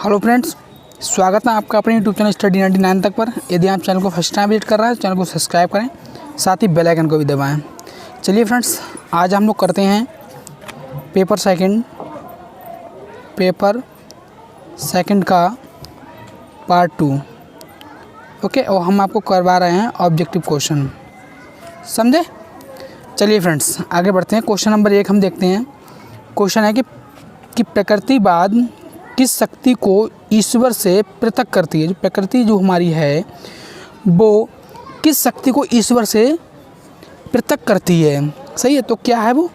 Hello friends, स्वागत है आपका अपने यूट्यूब चैनल स्टडी 99 तक पर। यदि आप चैनल को फर्स्ट टाइम विजिट कर रहे हैं तो चैनल को सब्सक्राइब करें, साथ ही बेल आइकन को भी दबाएं। चलिए फ्रेंड्स, आज हम लोग करते हैं पेपर सेकंड का पार्ट 2। ओके, और हम आपको करवा रहे हैं ऑब्जेक्टिव क्वेश्चन, समझे। चलिए फ्रेंड्स, आगे बढ़ते हैं। क्वेश्चन नंबर 1 हम देखते हैं। क्वेश्चन है कि प्रकृतिवाद किस शक्ति को ईश्वर से पृथक करती है। जो प्रकृति जो हमारी है वो किस शक्ति को ईश्वर से पृथक करती है। सही है, तो क्या है वो?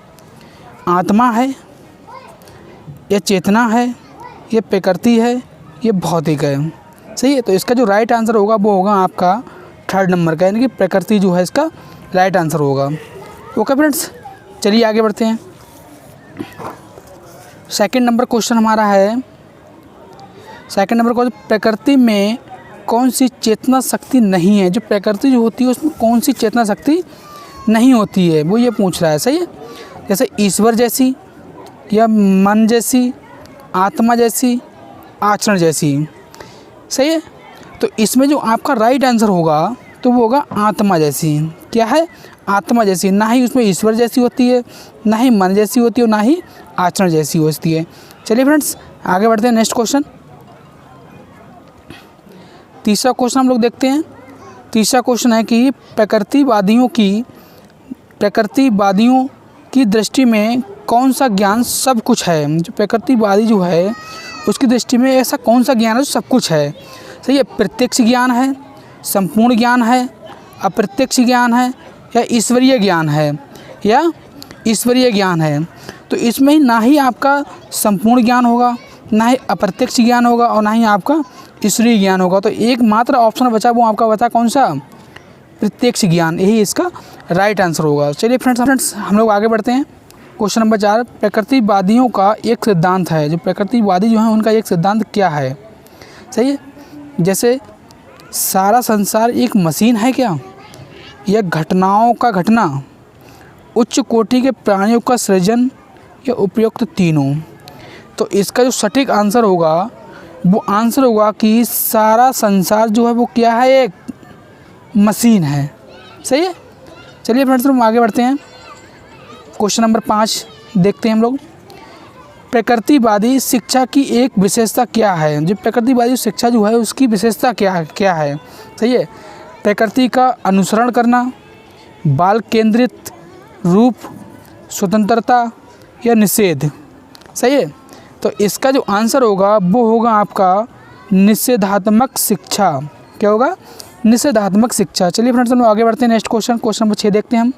आत्मा है, या चेतना है, ये प्रकृति है, ये भौतिक है। सही है, तो इसका जो राइट आंसर होगा वो होगा आपका 3rd नंबर का, यानी कि प्रकृति जो है इसका राइट आंसर होगा। ओके फ्रेंड्स, चलिए आगे बढ़ते हैं। सेकंड नंबर क्वेश्चन हमारा है, सेकंड नंबर क्वेश्चन, प्रकृति में कौन सी चेतना शक्ति नहीं है। जो प्रकृति जो होती है उसमें कौन सी चेतना शक्ति नहीं होती है, वो ये पूछ रहा है। सही है, जैसे ईश्वर जैसी, या मन जैसी, आत्मा जैसी, आचरण जैसी। सही है, तो इसमें जो आपका राइट आंसर होगा तो वो होगा आत्मा जैसी। क्या है? आत्मा जैसी। ना ही उसमें ईश्वर जैसी होती है, ना ही मन जैसी होती है, ना ही आचरण जैसी होती है। चलिए फ्रेंड्स, आगे बढ़ते हैं। नेक्स्ट क्वेश्चन, तीसरा क्वेश्चन हम लोग देखते हैं। तीसरा क्वेश्चन है कि प्रकृतिवादियों की दृष्टि में कौन सा ज्ञान सब कुछ है। जो प्रकृतिवादी जो है उसकी दृष्टि में ऐसा कौन सा ज्ञान है जो सब कुछ है। सही है, प्रत्यक्ष ज्ञान है, संपूर्ण ज्ञान है, अप्रत्यक्ष ज्ञान है, या ईश्वरीय ज्ञान है, या ईश्वरीय ज्ञान है। तो इसमें ही ना ही आपका संपूर्ण ज्ञान होगा, ना ही अप्रत्यक्ष ज्ञान होगा, और ना ही आपका ईश्वरीय ज्ञान होगा। तो एकमात्र ऑप्शन बचा, वो आपका बचा कौन सा? प्रत्यक्ष ज्ञान। यही इसका राइट आंसर होगा। चलिए फ्रेंड्स, हम लोग आगे बढ़ते हैं। क्वेश्चन नंबर 4, प्रकृतिवादियों का एक सिद्धांत है। जो प्रकृतिवादी जो है उनका एक सिद्धांत क्या है। सही है, जैसे सारा संसार एक मशीन है क्या, या घटनाओं का घटना, उच्च कोटि के प्राणियों का सृजन, या उपयुक्त तीनों। तो इसका जो सटीक आंसर होगा वो आंसर होगा कि सारा संसार जो है वो क्या है? एक मशीन है। सही है, चलिए फ्रेंड्स हम आगे बढ़ते हैं। क्वेश्चन नंबर 5 देखते हैं हम लोग। प्रकृतिवादी शिक्षा की एक विशेषता क्या है। जो प्रकृतिवादी शिक्षा जो है उसकी विशेषता क्या है। सही है, प्रकृति का अनुसरण करना, बाल केंद्रित रूप, स्वतंत्रता, या निषेध। सही है, तो इसका जो आंसर होगा वो होगा आपका निषेधात्मक शिक्षा। क्या होगा? निषेधात्मक शिक्षा। चलिए फ्रेंड्स हम आगे बढ़ते हैं। नेक्स्ट क्वेश्चन, क्वेश्चन नंबर 6 देखते हैं हम।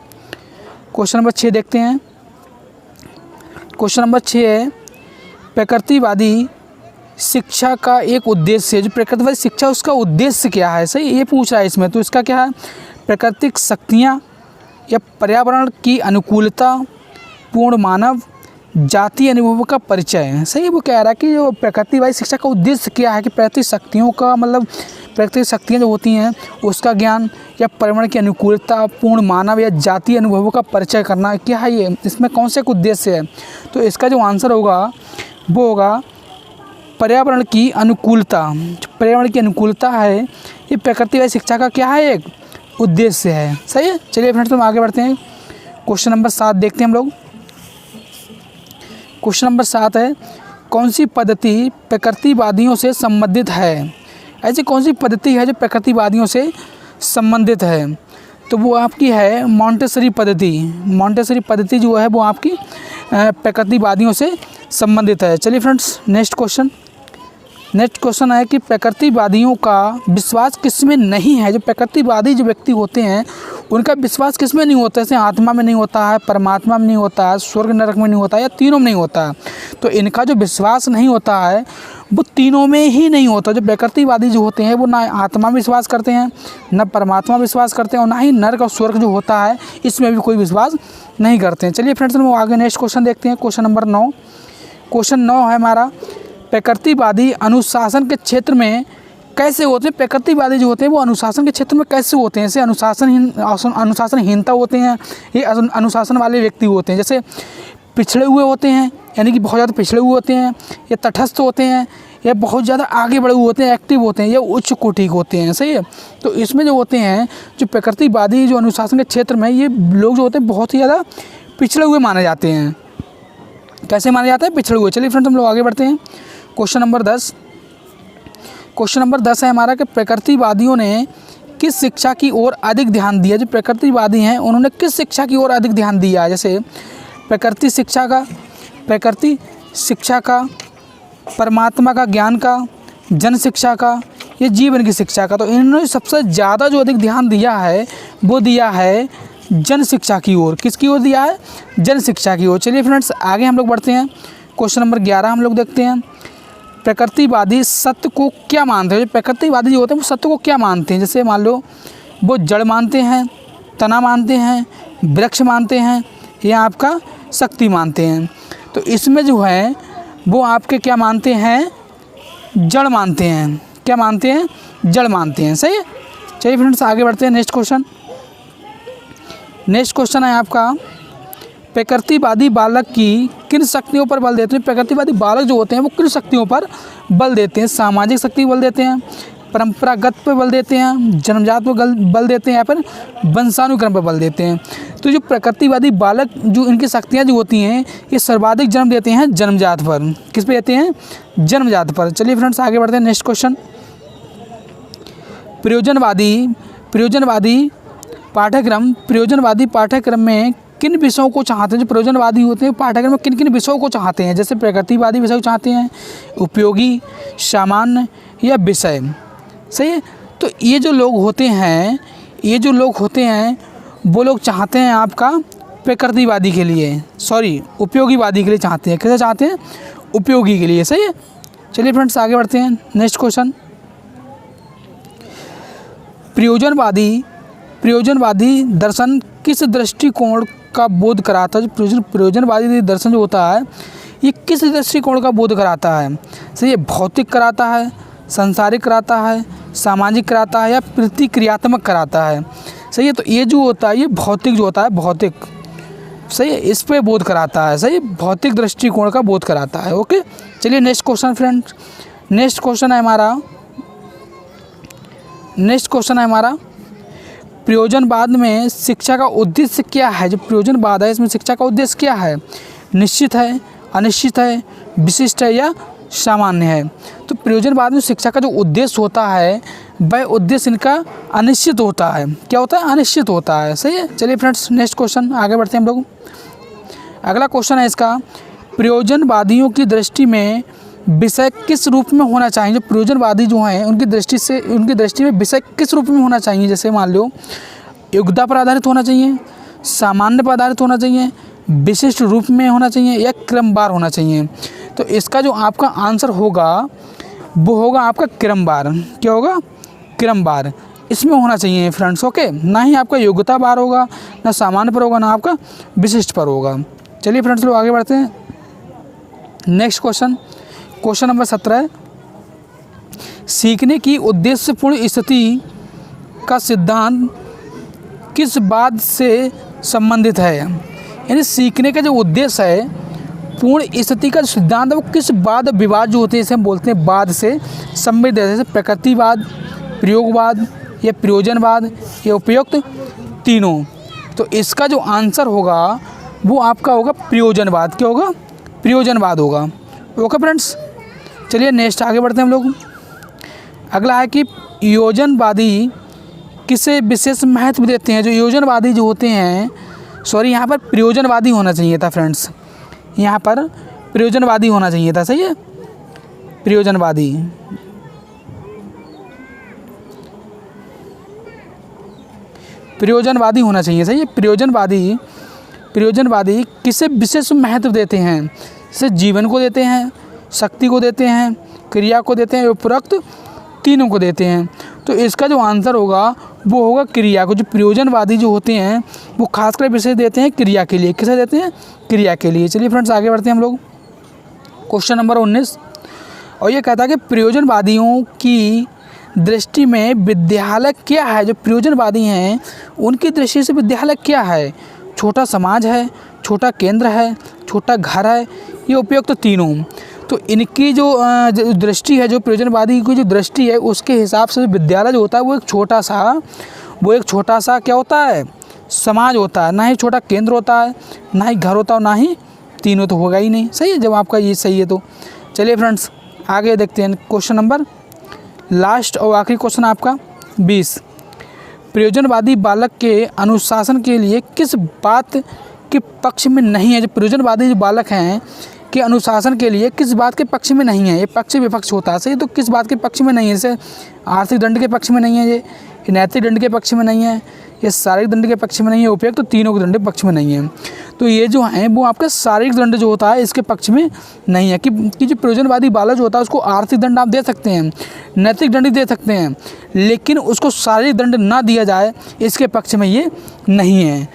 क्वेश्चन नंबर 6 देखते हैं। क्वेश्चन नंबर 6 है, प्रकृतिवादी शिक्षा का एक उद्देश्य है। जो प्रकृतिवादी शिक्षा उसका उद्देश्य क्या है। सही, ये पूछ रहा है इसमें। तो इसका क्या है? प्राकृतिक शक्तियाँ, या पर्यावरण की अनुकूलता, पूर्ण मानव, जातीय अनुभव का परिचय है। सही, वो कह रहा है कि जो प्रकृतिवादी शिक्षा का उद्देश्य क्या है, कि प्राकृतिक शक्तियों का मतलब प्राकृतिक शक्तियाँ जो होती हैं उसका ज्ञान, या पर्यावरण की अनुकूलता, पूर्ण मानव, या जातीय अनुभवों का परिचय करना। क्या है ये? इसमें कौन से उद्देश्य है? तो इसका जो आंसर होगा वो होगा पर्यावरण की अनुकूलता। पर्यावरण की अनुकूलता है, ये प्रकृतिवादी शिक्षा का क्या है? एक उद्देश्य है। सही है, चलिए फ्रेंड्स हम आगे बढ़ते हैं। क्वेश्चन नंबर 7 देखते हैं हम लोग। क्वेश्चन नंबर 7 है, कौन सी पद्धति प्रकृतिवादियों से संबंधित है। ऐसी कौन सी पद्धति है जो प्रकृतिवादियों से संबंधित है। तो वो आपकी है मॉन्टेसरी पद्धति। मॉन्टेसरी पद्धति जो है वो आपकी प्रकृतिवादियों से संबंधित है। चलिए फ्रेंड्स, नेक्स्ट क्वेश्चन है कि प्रकृतिवादियों का विश्वास किसमें नहीं है। जो प्रकृतिवादी जो व्यक्ति होते हैं उनका विश्वास किसमें नहीं होता है। जैसे आत्मा में नहीं होता है, परमात्मा में नहीं होता है, स्वर्ग नरक में नहीं होता है, या तीनों में नहीं होता है। तो इनका जो विश्वास नहीं होता है वो तीनों में ही नहीं होता। जो प्रकृतिवादी जो होते हैं वो ना आत्मा में विश्वास करते हैं, ना परमात्मा विश्वास करते हैं, और ना ही नरक और स्वर्ग जो होता है इसमें भी कोई विश्वास नहीं करते हैं। चलिए फ्रेंड्स हम आगे नेक्स्ट क्वेश्चन देखते हैं। Question number 9। क्वेश्चन 9 है हमारा, प्रकृतिवादी अनुशासन के क्षेत्र में कैसे होते हैं। प्रकृतिवादी जो होते हैं वो अनुशासन के क्षेत्र में कैसे होते हैं। जैसे अनुशासनहीनता होते हैं, ये अनुशासन वाले व्यक्ति होते हैं। जैसे पिछड़े हुए होते हैं, यानी कि बहुत ज़्यादा पिछड़े हुए होते हैं, या तटस्थ होते हैं, या बहुत ज़्यादा आगे बढ़े हुए होते हैं, एक्टिव होते हैं या उच्च कोटि के होते हैं। सही है। तो इसमें जो होते हैं जो प्रकृतिवादी जो अनुशासन के क्षेत्र में ये लोग जो होते हैं बहुत ही ज़्यादा पिछड़े हुए माने जाते हैं। कैसे माने जाते हैं? पिछड़े हुए। चलिए फ्रेंड्स हम लोग आगे बढ़ते हैं। क्वेश्चन नंबर 10 है हमारा कि प्रकृतिवादियों ने किस शिक्षा की ओर अधिक ध्यान दिया। जो प्रकृतिवादी हैं उन्होंने किस शिक्षा की ओर अधिक ध्यान दिया? जैसे प्रकृति शिक्षा का, परमात्मा का ज्ञान का, जन शिक्षा का, या जीवन की शिक्षा का। तो इन्होंने सबसे ज़्यादा जो अधिक ध्यान दिया है वो दिया है जन शिक्षा की ओर। किसकी ओर दिया है? जन शिक्षा की ओर। चलिए फ्रेंड्स आगे हम लोग बढ़ते हैं। क्वेश्चन नंबर 11 हम लोग देखते हैं। प्रकृतिवादी सत्य को क्या मानते हैं? जो प्रकृतिवादी जो होते हैं वो सत्य को क्या मानते हैं? जैसे मान लो वो जड़ मानते हैं, तना मानते हैं, वृक्ष मानते हैं, या आपका शक्ति मानते हैं। तो इसमें जो है वो आपके क्या मानते हैं? जड़ मानते हैं। क्या मानते हैं? जड़ मानते हैं। सही है। चलिए फ्रेंड्स आगे बढ़ते हैं। नेक्स्ट क्वेश्चन है आपका प्रकृतिवादी बालक की किन शक्तियों पर बल देते हैं? प्रकृतिवादी बालक जो होते हैं वो किन शक्तियों पर बल देते हैं? सामाजिक शक्ति बल देते हैं, परंपरागत पे बल देते हैं, जन्मजात पे बल देते हैं, या फिर वंशानुक्रम पर बल देते हैं। तो जो प्रकृतिवादी बालक जो इनकी शक्तियाँ जो होती हैं ये सर्वाधिक जन्म देते हैं जन्मजात पर। किस पे देते हैं? जन्मजात पर। चलिए फ्रेंड्स आगे बढ़ते हैं। नेक्स्ट क्वेश्चन, प्रयोजनवादी पाठ्यक्रम में किन विषयों को चाहते हैं? जो प्रयोजनवादी होते हैं पाठ्यक्रम में किन किन विषयों को चाहते हैं? जैसे प्रकृतिवादी विषय चाहते हैं, उपयोगी, सामान्य, या विषय। सही है। तो ये जो लोग होते हैं वो लोग चाहते हैं आपका प्रकृतिवादी के लिए, उपयोगीवादी के लिए चाहते हैं। कैसे चाहते हैं? उपयोगी के लिए। सही है। चलिए फ्रेंड्स आगे बढ़ते हैं। नेक्स्ट क्वेश्चन, प्रयोजनवादी दर्शन किस दृष्टिकोण का बोध कराता है? जो प्रयोजनवादी दर्शन जो होता है ये किस दृष्टिकोण का बोध कराता है? सही है। भौतिक कराता है, सांसारिक कराता है, सामाजिक कराता है, या प्रतिक्रियात्मक कराता है? सही है। तो ये जो होता है ये भौतिक जो होता है, भौतिक। सही है। इस पे बोध कराता है। सही, भौतिक दृष्टिकोण का बोध कराता है। ओके। चलिए next question friends. Next question है हमारा प्रयोजनवाद में शिक्षा का उद्देश्य क्या है? जो प्रयोजनवाद है इसमें शिक्षा का उद्देश्य क्या है? निश्चित है, अनिश्चित है, विशिष्ट है, या सामान्य है? तो प्रयोजनवाद में शिक्षा का जो उद्देश्य होता है वह उद्देश्य इनका अनिश्चित होता है। क्या होता है? अनिश्चित होता है। सही है। चलिए फ्रेंड्स नेक्स्ट क्वेश्चन आगे बढ़ते हैं हम लोग। अगला क्वेश्चन है इसका, प्रयोजनवादियों की दृष्टि में विषय किस रूप में होना चाहिए? जो प्रयोजनवादी जो हैं उनकी दृष्टि में विषय किस रूप में होना चाहिए? जैसे मान लो योग्यता पर आधारित होना चाहिए, सामान्य पर आधारित होना चाहिए, विशिष्ट रूप में होना चाहिए, या क्रमवार होना चाहिए? तो इसका जो आपका आंसर होगा वो होगा आपका क्रमवार। क्या होगा? क्रमवार इसमें होना चाहिए फ्रेंड्स। ओके। ना ही आपका योग्यता बार होगा, ना सामान्य पर होगा, ना आपका विशिष्ट पर होगा। चलिए फ्रेंड्स लोग आगे बढ़ते हैं। नेक्स्ट क्वेश्चन नंबर 17, सीखने की उद्देश्यपूर्ण स्थिति का सिद्धांत किस बात से संबंधित है? यानी सीखने का जो उद्देश्य है, पूर्ण स्थिति का जो सिद्धांत है वो किस वाद विवाद जो होते हैं इसे हम बोलते हैं वाद से संबंधित है। जैसे प्रकृतिवाद, प्रयोगवाद, या प्रयोजनवाद, या उपयुक्त तीनों। तो इसका जो आंसर होगा वो आपका होगा प्रयोजनवाद। क्या होगा? प्रयोजनवाद होगा। Okay friends. चलिए नेक्स्ट आगे बढ़ते हैं हम लोग। अगला है कि योजनवादी किसे विशेष महत्व देते हैं? जो योजनवादी जो होते हैं, यहाँ पर प्रयोजनवादी होना चाहिए था फ्रेंड्स, यहाँ पर प्रयोजनवादी होना चाहिए था। सही है। प्रयोजनवादी होना चाहिए। सही है। प्रयोजनवादी किसे विशेष महत्व देते हैं? जैसे जीवन को देते हैं, शक्ति को देते हैं, क्रिया को देते हैं, उपरोक्त तीनों को देते हैं। तो इसका जो आंसर होगा वो होगा क्रिया को। जो प्रयोजनवादी जो होते हैं वो खासकर विशेष देते हैं क्रिया के लिए। किसे देते हैं? क्रिया के लिए। चलिए फ्रेंड्स आगे बढ़ते हैं हम लोग। क्वेश्चन नंबर 19, और ये कहता है कि प्रयोजनवादियों की दृष्टि में विद्यालय क्या है? जो प्रयोजनवादी हैं उनकी दृष्टि से विद्यालय क्या है? छोटा समाज है, छोटा केंद्र है, छोटा घर है, ये उपयुक्त तीनों। तो इनकी जो दृष्टि है, जो प्रयोजनवादी की जो दृष्टि है, उसके हिसाब से विद्यालय जो होता है वो एक छोटा सा क्या होता है, समाज होता है। ना ही छोटा केंद्र होता है, ना ही घर होता है, ना ही तीनों तो होगा ही नहीं। सही है, जब आपका ये सही है तो चलिए फ्रेंड्स आगे देखते हैं। क्वेश्चन नंबर लास्ट और आखिरी क्वेश्चन आपका 20, प्रयोजनवादी बालक के अनुशासन के लिए किस बात के पक्ष में नहीं है। जो प्रयोजनवादी जो बालक हैं के अनुशासन के लिए किस बात के पक्ष में नहीं है। ये पक्ष विपक्ष होता है, सही। तो किस बात के पक्ष में नहीं है, जैसे आर्थिक दंड के पक्ष में नहीं है, ये नैतिक दंड के पक्ष में नहीं है, ये शारीरिक दंड के पक्ष में नहीं है, उपयुक्त तो तीनों के दंड के पक्ष में नहीं है। तो ये जो हैं वो आपका शारीरिक दंड जो होता है इसके पक्ष में नहीं है कि जो प्रयोजनवादी बालक जो होता है उसको आर्थिक दंड आप दे सकते हैं, नैतिक दंड दे सकते हैं, लेकिन उसको शारीरिक दंड ना दिया जाए इसके पक्ष में ये नहीं है।